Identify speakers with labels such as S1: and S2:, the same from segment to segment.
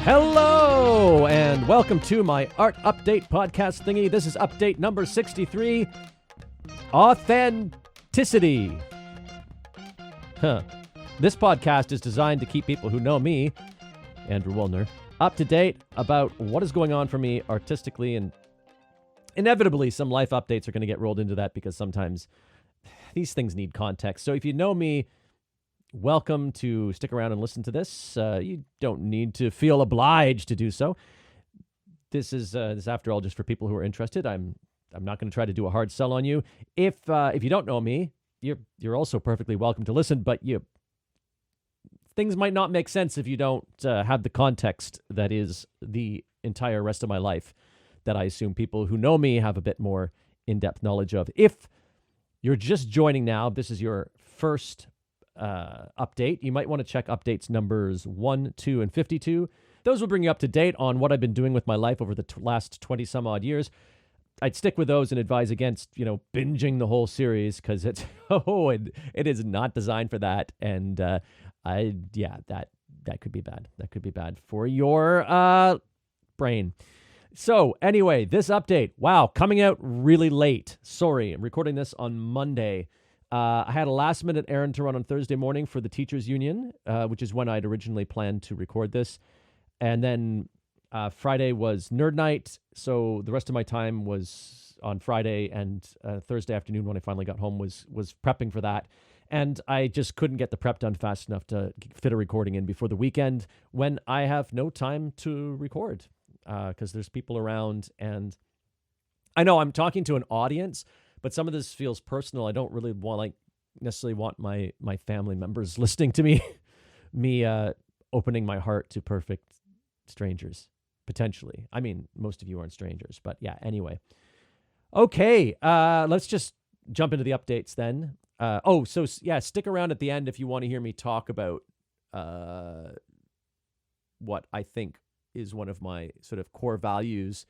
S1: Hello, and welcome to my art update podcast thingy. This is update number 63, Authenticity. This podcast is designed to keep people who know me, Andrew Woolner, up to date about what is going on for me artistically, and inevitably some life updates are going to get rolled into that because sometimes these things need context. So if you know me, welcome to stick around and listen to this. You don't need to feel obliged to do so. This is after all just for people who are interested. I'm not going to try to do a hard sell on you. If you don't know me, you're also perfectly welcome to listen, but things might not make sense if you don't have the context that is the entire rest of my life that I assume people who know me have a bit more in-depth knowledge of. If you're just joining now, this is your first update. You might want to check updates numbers 1, 2, and 52. Those will bring you up to date on what I've been doing with my life over the last 20 some odd years. I'd stick with those and advise against, binging the whole series because it is not designed for that. And that could be bad. That could be bad for your brain. So anyway, this update, wow, coming out really late. Sorry, I'm recording this on Monday. I had a last-minute errand to run on Thursday morning for the Teachers Union, which is when I'd originally planned to record this. And then Friday was Nerd Night, so the rest of my time was on Friday, and Thursday afternoon when I finally got home was prepping for that. And I just couldn't get the prep done fast enough to fit a recording in before the weekend when I have no time to record because there's people around. And I know I'm talking to an audience, but some of this feels personal. I don't really necessarily want my family members listening to me opening my heart to perfect strangers, potentially. I mean, most of you aren't strangers, but yeah, anyway. Okay, let's just jump into the updates then. Stick around at the end if you want to hear me talk about what I think is one of my sort of core values.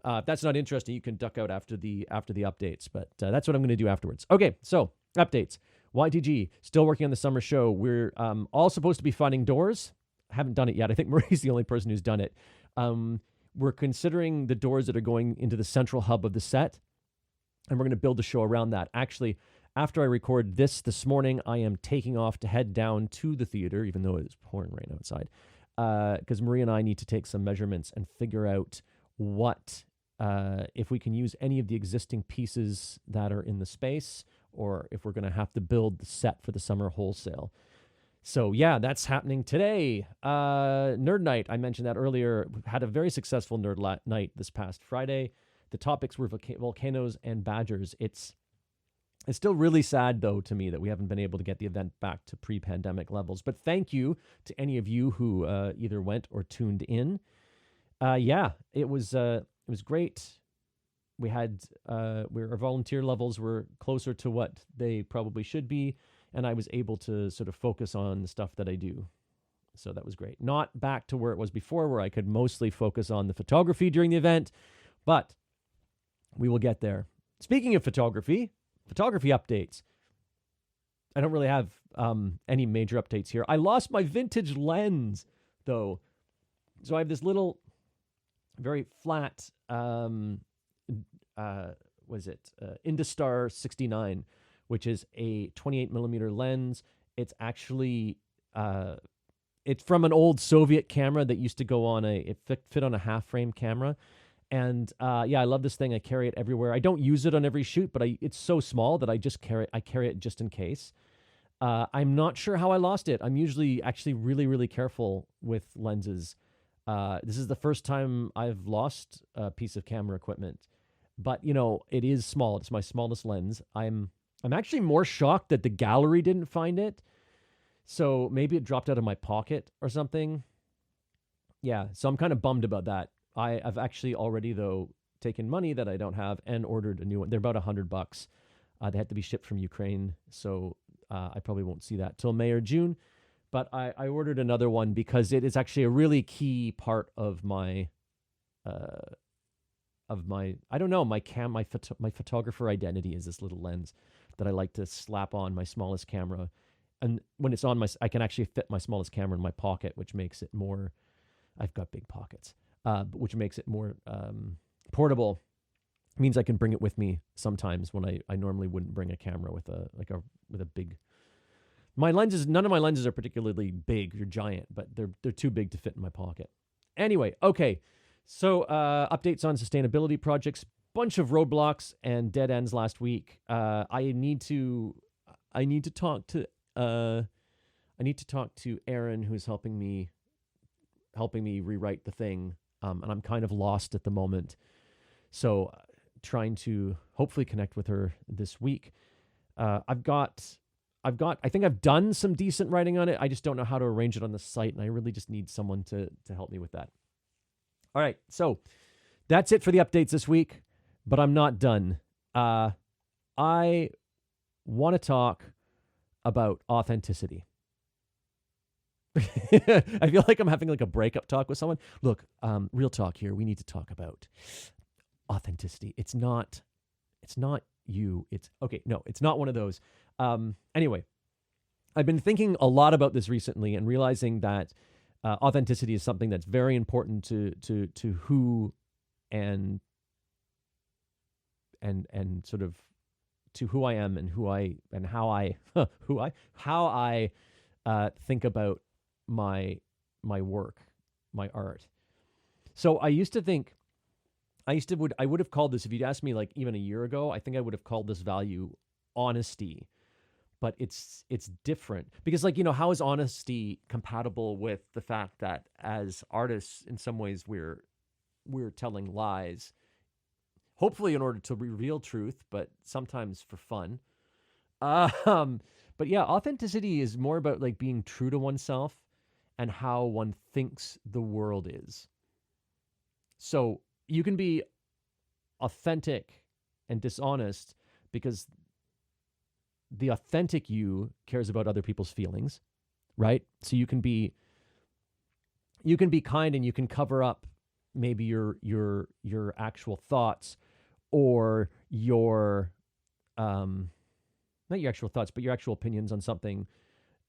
S1: If that's not interesting, you can duck out after the updates, but that's what I'm going to do afterwards. Okay, so updates. YTG, still working on the summer show. We're all supposed to be finding doors. I haven't done it yet. I think Marie's the only person who's done it. We're considering the doors that are going into the central hub of the set, and we're going to build the show around that. Actually, after I record this morning, I am taking off to head down to the theater, even though it's pouring rain outside, because Marie and I need to take some measurements and figure out what... if we can use any of the existing pieces that are in the space, or if we're going to have to build the set for the summer wholesale. So yeah, that's happening today. Nerd Night, I mentioned that earlier. We had a very successful Nerd Night this past Friday. The topics were volcanoes and badgers. It's still really sad, though, to me that we haven't been able to get the event back to pre-pandemic levels. But thank you to any of you who either went or tuned in. It was great. We had our volunteer levels were closer to what they probably should be, and I was able to sort of focus on the stuff that I do. So that was great. Not back to where it was before, where I could mostly focus on the photography during the event, but we will get there. Speaking of photography updates. I don't really have any major updates here. I lost my vintage lens, though. So I have this little... very flat, Industar 69, which is a 28 millimeter lens. It's actually, it's from an old Soviet camera that used to go on it fit on a half frame camera. And I love this thing. I carry it everywhere. I don't use it on every shoot, but it's so small that I carry it just in case. I'm not sure how I lost it. I'm usually actually really, really careful with lenses. This is the first time I've lost a piece of camera equipment, but it is small. It's my smallest lens. I'm actually more shocked that the gallery didn't find it. So maybe it dropped out of my pocket or something. Yeah. So I'm kind of bummed about that. I've actually already though taken money that I don't have and ordered a new one. They're about $100. They had to be shipped from Ukraine. So, I probably won't see that till May or June. But I ordered another one because it is actually a really key part of my photographer identity is this little lens that I like to slap on my smallest camera. And when it's on I can actually fit my smallest camera in my pocket, which makes it more I've got big pockets, which makes it more portable. Means I can bring it with me sometimes when I normally wouldn't bring a camera with a big. My lenses, none of my lenses are particularly big or giant, but they're too big to fit in my pocket. Anyway, okay. So updates on sustainability projects, bunch of roadblocks and dead ends last week. I need to talk to Aaron, who's helping me rewrite the thing, and I'm kind of lost at the moment. So trying to hopefully connect with her this week. I think I've done some decent writing on it. I just don't know how to arrange it on the site, and I really just need someone to help me with that. All right, so that's it for the updates this week, but I'm not done. I want to talk about authenticity. I feel like I'm having like a breakup talk with someone. Look, real talk here. We need to talk about authenticity. It's not you. It's okay. No, it's not one of those. Anyway, I've been thinking a lot about this recently and realizing that authenticity is something that's very important to who and sort of to who I am and how I think about my work, my art. So I would have called this, if you'd asked me like even a year ago, I think I would have called this value honesty. But it's different because, like, how is honesty compatible with the fact that as artists, in some ways, we're telling lies, hopefully in order to reveal truth, but sometimes for fun. But yeah, authenticity is more about like being true to oneself and how one thinks the world is. So you can be authentic and dishonest because the authentic you cares about other people's feelings, right? So you can be kind and you can cover up maybe your actual thoughts or your not your actual thoughts, but your actual opinions on something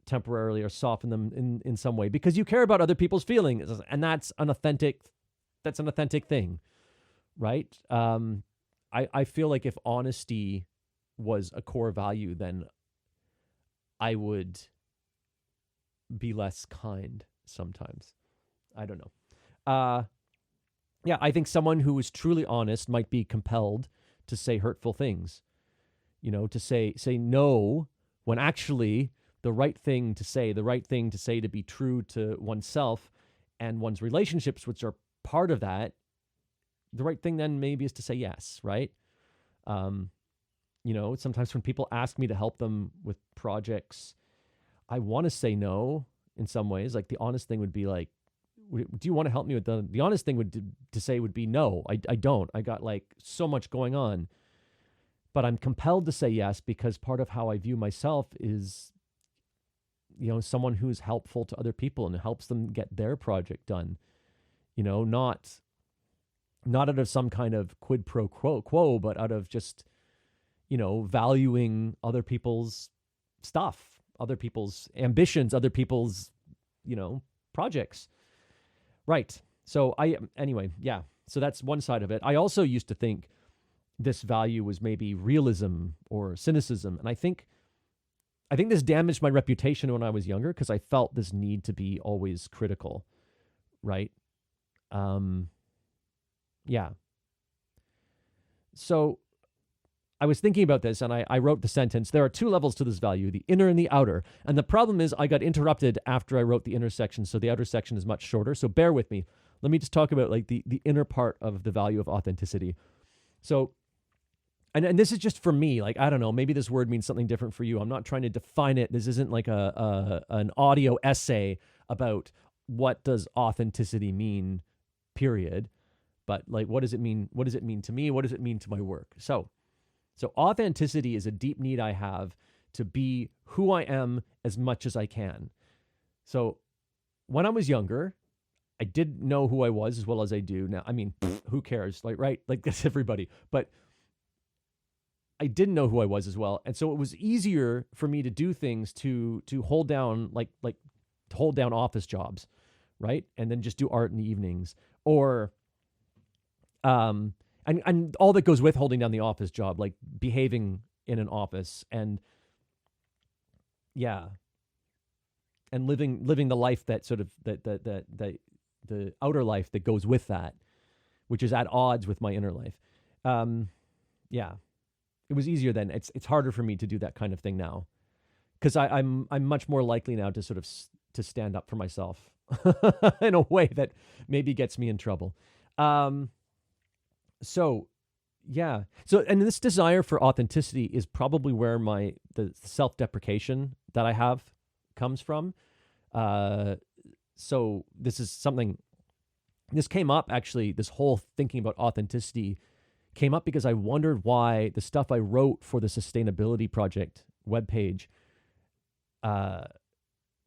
S1: temporarily, or soften them in some way because you care about other people's feelings, and that's an authentic thing, right? I feel like if honesty was a core value, then I would be less kind sometimes. I don't know. Yeah, I think someone who is truly honest might be compelled to say hurtful things, to say no when actually the right thing to say to be true to oneself and one's relationships, which are part of that, the right thing then maybe is to say yes, right? Sometimes when people ask me to help them with projects, I want to say no in some ways. Like the honest thing would be like, do you want to help me with the honest thing to say would be no, I don't. I got like so much going on, but I'm compelled to say yes because part of how I view myself is, someone who's helpful to other people and helps them get their project done, not out of some kind of quid pro quo, but out of just, valuing other people's stuff, other people's ambitions, other people's, projects. Right. So yeah. So that's one side of it. I also used to think this value was maybe realism or cynicism. And I think this damaged my reputation when I was younger because I felt this need to be always critical. Right. Yeah. So I was thinking about this and I wrote the sentence, there are two levels to this value, the inner and the outer. And the problem is I got interrupted after I wrote the inner section. So the outer section is much shorter. So bear with me. Let me just talk about like the inner part of the value of authenticity. So, and this is just for me, like, I don't know, maybe this word means something different for you. I'm not trying to define it. This isn't like an audio essay about what does authenticity mean, period. But like, what does it mean? What does it mean to me? What does it mean to my work? So authenticity is a deep need I have to be who I am as much as I can. So when I was younger, I didn't know who I was as well as I do now. I mean, who cares? Like, right? Like that's everybody. But I didn't know who I was as well. And so it was easier for me to do things to hold down, like to hold down office jobs, right? And then just do art in the evenings, or and all that goes with holding down the office job, like behaving in an office, and yeah, and living the life that sort of the outer life that goes with that, which is at odds with my inner life. Yeah, it was easier then. It's harder for me to do that kind of thing now, because I'm much more likely now to sort of to stand up for myself in a way that maybe gets me in trouble. So yeah. So, and this desire for authenticity is probably where the self-deprecation that I have comes from. So this is something, this came up actually, this whole thinking about authenticity came up because I wondered why the stuff I wrote for the Sustainability Project webpage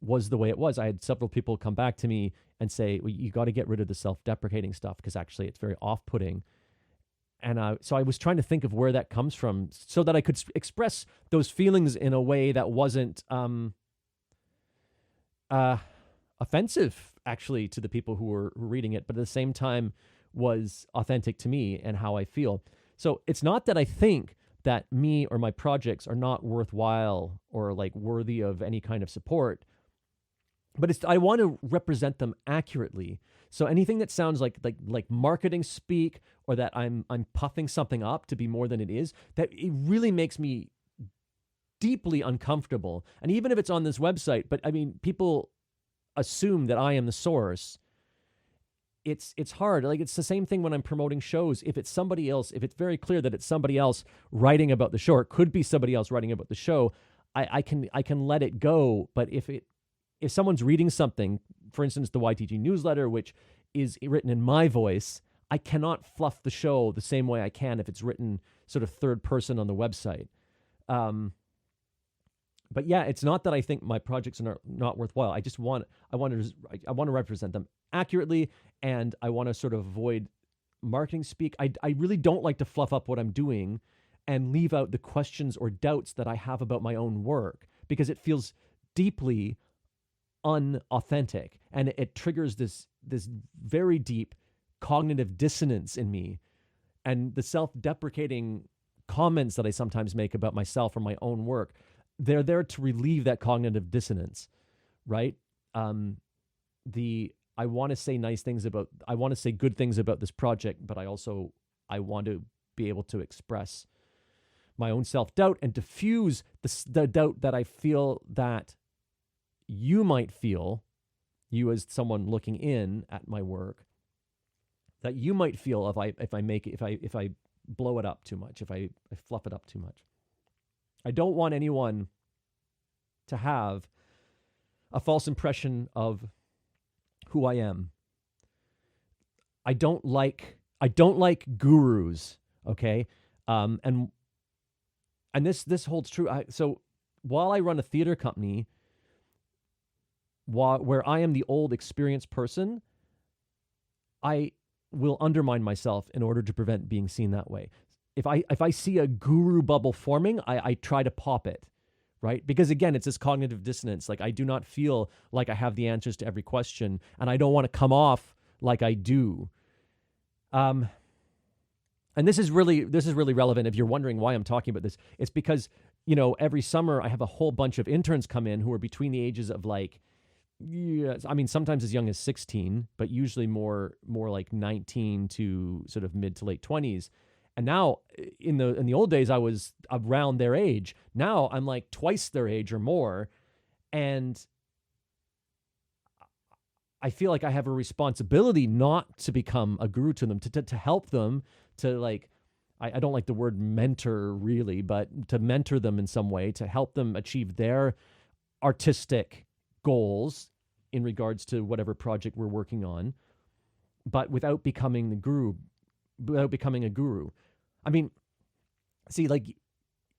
S1: was the way it was. I had several people come back to me and say, well, you got to get rid of the self-deprecating stuff because actually it's very off-putting. And so I was trying to think of where that comes from so that I could express those feelings in a way that wasn't offensive, actually, to the people who were reading it, but at the same time was authentic to me and how I feel. So it's not that I think that me or my projects are not worthwhile or like worthy of any kind of support, but I want to represent them accurately. So anything that sounds like marketing speak, or that I'm puffing something up to be more than it is, that it really makes me deeply uncomfortable. And even if it's on this website, but I mean, people assume that I am the source. It's hard. Like, it's the same thing when I'm promoting shows. If it's somebody else, if it's very clear that it's somebody else writing about the show, or it could be somebody else writing about the show, I can let it go. But if someone's reading something, for instance, the YTG newsletter, which is written in my voice, I cannot fluff the show the same way I can if it's written sort of third person on the website. But yeah, it's not that I think my projects are not worthwhile. I want to represent them accurately, and I want to sort of avoid marketing speak. I really don't like to fluff up what I'm doing and leave out the questions or doubts that I have about my own work, because it feels deeply unauthentic, and it triggers this very deep cognitive dissonance in me. And the self-deprecating comments that I sometimes make about myself or my own work, they're there to relieve that cognitive dissonance, right? I want to say I want to say good things about this project, but I want to be able to express my own self-doubt and diffuse the doubt that I feel that you might feel, you as someone looking in at my work, that you might feel if I blow it up too much, if I fluff it up too much. I don't want anyone to have a false impression of who I am. I don't like gurus, okay? And this holds true. So while I run a theater company, where I am the old experienced person, I will undermine myself in order to prevent being seen that way. If I see a guru bubble forming, I try to pop it, right? Because again, it's this cognitive dissonance. Like, I do not feel like I have the answers to every question, and I don't want to come off like I do. And this is really relevant if you're wondering why I'm talking about this. It's because, every summer I have a whole bunch of interns come in who are between the ages of sometimes as young as 16, but usually more like 19 to sort of mid to late 20s. And now in the old days, I was around their age. Now I'm like twice their age or more. And I feel like I have a responsibility not to become a guru to them, to help them, to like, I don't like the word mentor really, but to mentor them in some way, to help them achieve their artistic goals in regards to whatever project we're working on, but without becoming a guru. I mean, see, like,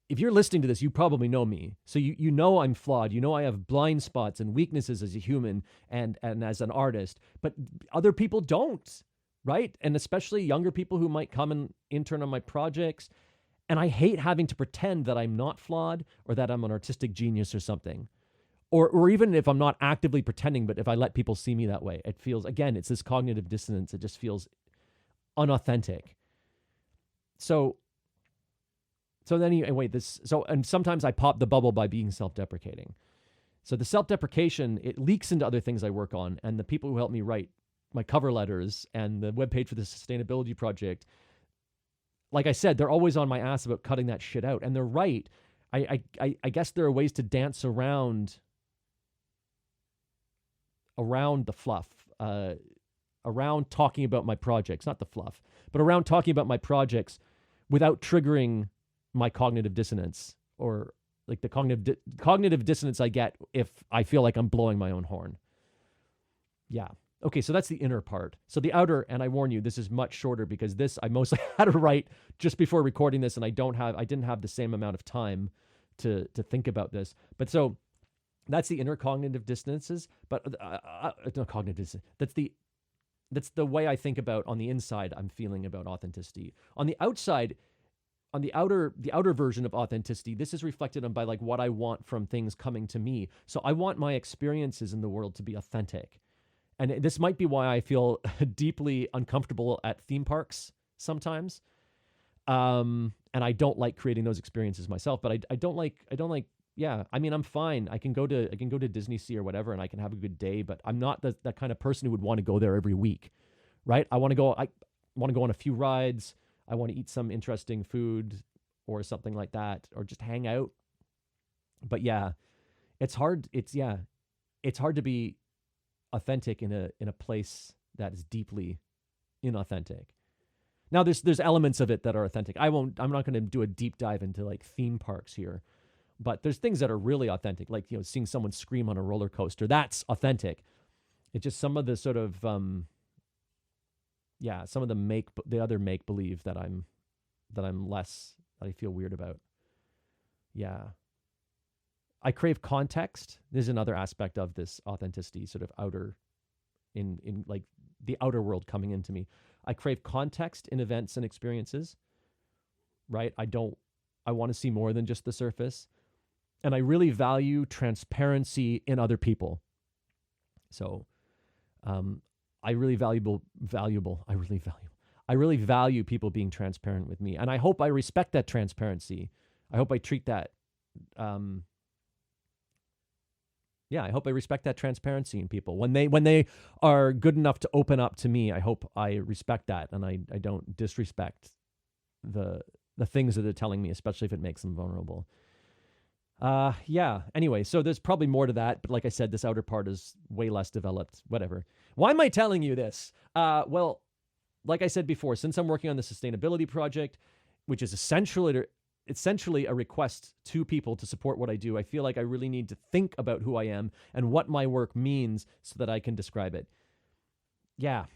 S1: if you're listening to this, you probably know me. So you know I'm flawed. You know I have blind spots and weaknesses as a human and as an artist, but other people don't, right? And especially younger people who might come and intern on my projects. And I hate having to pretend that I'm not flawed or that I'm an artistic genius or something. or even if I'm not actively pretending, but if I let people see me that way, it feels, again, it's this cognitive dissonance. It just feels unauthentic. So then anyway, and sometimes I pop the bubble by being self-deprecating. So the self-deprecation, it leaks into other things I work on, and the people who help me write my cover letters and the webpage for the sustainability project, like I said, they're always on my ass about cutting that shit out. And they're right. I guess there are ways to dance around the fluff, around talking about my projects, not the fluff, but around talking about my projects without triggering my cognitive dissonance, or like the cognitive dissonance I get if I feel like I'm blowing my own horn. Yeah. Okay, so that's the inner part. So the outer, and I warn you, this is much shorter because this I mostly had to write just before recording this, and I didn't have the same amount of time to think about this. But so that's the inner cognitive dissonances. But no, cognitive dissonance. That's the way I think about on the inside. I'm feeling about authenticity. On the outside, on the outer version of authenticity, this is reflected on by like what I want from things coming to me. So I want my experiences in the world to be authentic. And this might be why I feel deeply uncomfortable at theme parks sometimes. And I don't like creating those experiences myself, but I don't like, yeah, I mean, I'm fine. I can go to Disney Sea or whatever, and I can have a good day, but I'm not that kind of person who would want to go there every week, right? I want to go on a few rides. I want to eat some interesting food or something like that, or just hang out. But yeah, it's hard. It's hard to be authentic in a place that is deeply inauthentic. Now there's elements of it that are authentic. I'm not going to do a deep dive into like theme parks here, but there's things that are really authentic, like, you know, seeing someone scream on a roller coaster. That's authentic. It's just some of the sort of some of the other make believe that I feel weird about. Yeah. I crave context. There's another aspect of this authenticity, sort of outer, in like the outer world coming into me. I crave context in events and experiences, right? I want to see more than just the surface. And I really value transparency in other people. So, I really value people being transparent with me. And I hope I respect that transparency. I hope I treat that, I hope I respect that transparency in people. When they are good enough to open up to me, I hope I respect that, and I don't disrespect the things that they're telling me, especially if it makes them vulnerable. Anyway, so there's probably more to that, but like I said, this outer part is way less developed. Whatever. Why am I telling you this? Well, like I said before, since I'm working on the sustainability project, which is essentially a request to people to support what I do, I feel like I really need to think about who I am and what my work means so that I can describe it. Yeah.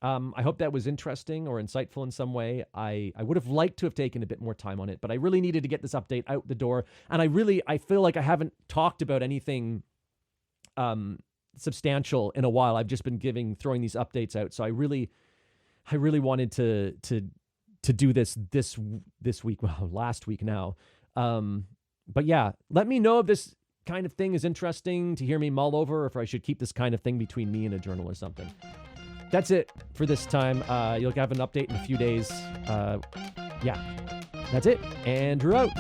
S1: I hope that was interesting or insightful in some way. I would have liked to have taken a bit more time on it, but I really needed to get this update out the door. And I feel like I haven't talked about anything substantial in a while. I've just been throwing these updates out. So I really wanted to do this week, well, last week now. But yeah, let me know if this kind of thing is interesting to hear me mull over, or if I should keep this kind of thing between me and a journal or something. That's it for this time. You'll have an update in a few days. That's it. Andrew out.